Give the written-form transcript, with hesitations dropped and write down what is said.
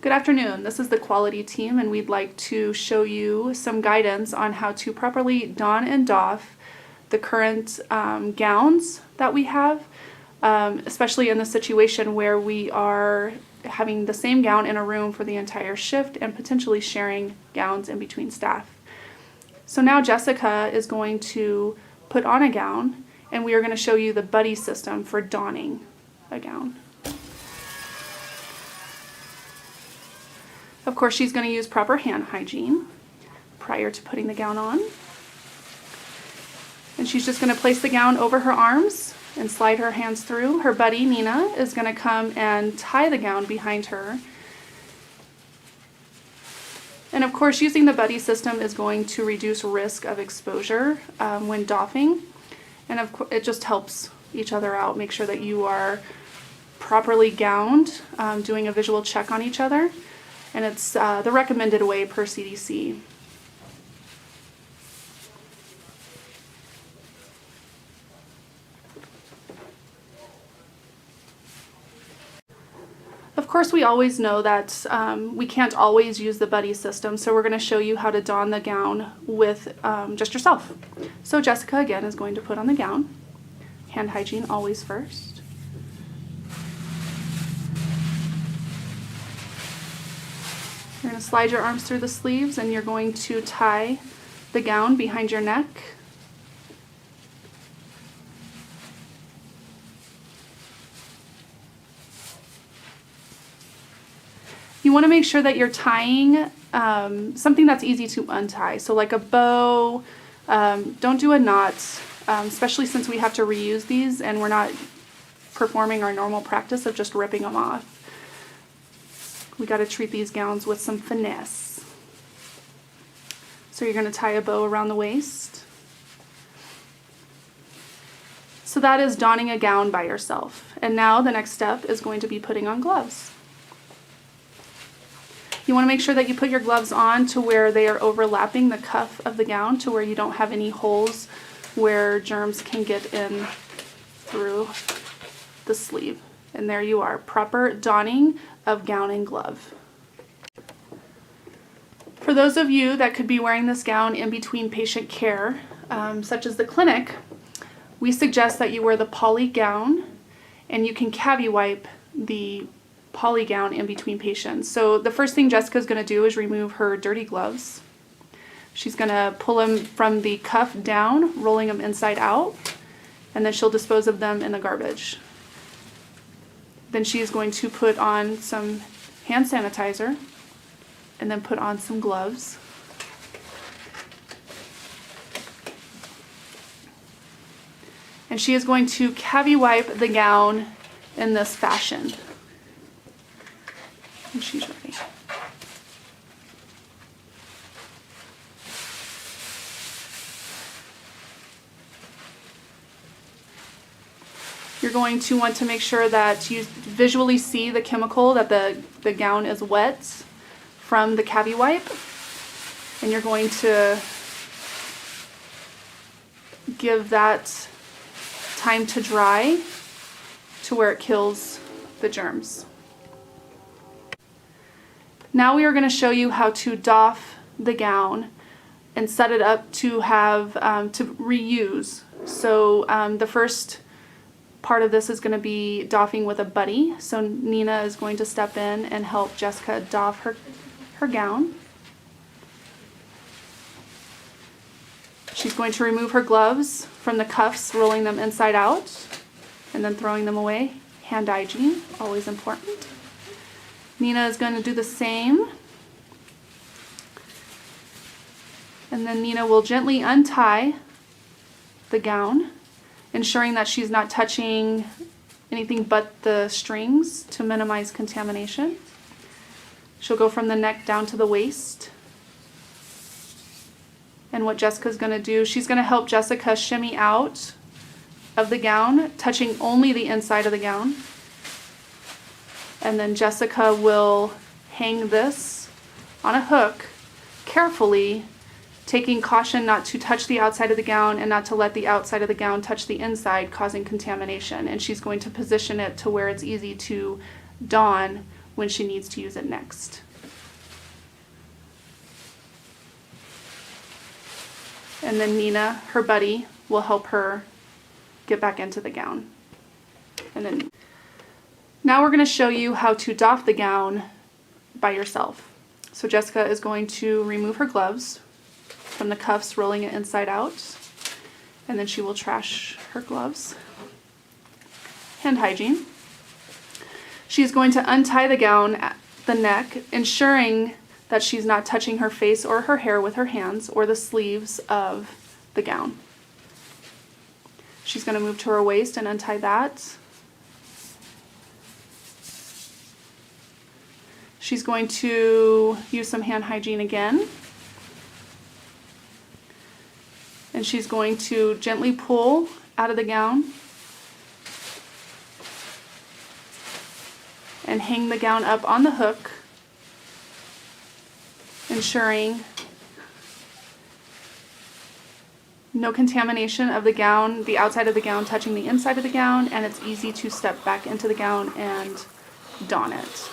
Good afternoon. This is the quality team, and we'd like to show you some guidance on how to properly don and doff the current gowns that we have, especially in the situation where we are having the same gown in a room for the entire shift and potentially sharing gowns in between staff. So now Jessica is going to put on a gown, and we are going to show you the buddy system for donning a gown. Of course, she's going to use proper hand hygiene prior to putting the gown on. And she's just going to place the gown over her arms and slide her hands through. Her buddy, Nina, is going to come and tie the gown behind her. And of course, using the buddy system is going to reduce risk of exposure when doffing. And of course, it just helps each other out. Make sure that you are properly gowned, doing a visual check on each other. And it's the recommended way per CDC. Of course, we always know that we can't always use the buddy system, so we're going to show you how to don the gown with just yourself. So Jessica, again, is going to put on the gown. Hand hygiene always first. You're going to slide your arms through the sleeves, and you're going to tie the gown behind your neck. You want to make sure that you're tying something that's easy to untie. So like a bow, don't do a knot, especially since we have to reuse these and we're not performing our normal practice of just ripping them off. We got to treat these gowns with some finesse. So you're going to tie a bow around the waist. So that is donning a gown by yourself. And now the next step is going to be putting on gloves. You want to make sure that you put your gloves on to where they are overlapping the cuff of the gown, to where you don't have any holes where germs can get in through the sleeve. And there you are, proper donning of gown and glove. For those of you that could be wearing this gown in between patient care, such as the clinic, we suggest that you wear the poly gown, and you can cavi wipe the poly gown in between patients. So the first thing Jessica's going to do is remove her dirty gloves. She's going to pull them from the cuff down, rolling them inside out, and then she'll dispose of them in the garbage. Then she is going to put on some hand sanitizer and then put on some gloves. And she is going to cavi wipe the gown in this fashion. And she's ready. You're going to want to make sure that you visually see the chemical, that the gown is wet from the cavi wipe. And you're going to give that time to dry to where it kills the germs. Now we are going to show you how to doff the gown and set it up to have to reuse. So the first part of this is going to be doffing with a buddy. So Nina is going to step in and help Jessica doff her gown. She's going to remove her gloves from the cuffs, rolling them inside out, and then throwing them away. Hand hygiene, always important. Nina is going to do the same. And then Nina will gently untie the gown, ensuring that she's not touching anything but the strings to minimize contamination. She'll go from the neck down to the waist. And what Jessica's going to do, she's going to help Jessica shimmy out of the gown, touching only the inside of the gown. And then Jessica will hang this on a hook carefully, taking caution not to touch the outside of the gown and not to let the outside of the gown touch the inside, causing contamination. And she's going to position it to where it's easy to don when she needs to use it next. And then Nina, her buddy, will help her get back into the gown. And then now we're going to show you how to doff the gown by yourself. So Jessica is going to remove her gloves from the cuffs, rolling it inside out, and then she will trash her gloves. Hand hygiene. She's going to untie the gown at the neck, ensuring that she's not touching her face or her hair with her hands or the sleeves of the gown. She's going to move to her waist and untie that. She's going to use some hand hygiene again. And she's going to gently pull out of the gown and hang the gown up on the hook, ensuring no contamination of the gown, the outside of the gown touching the inside of the gown, and it's easy to step back into the gown and don it.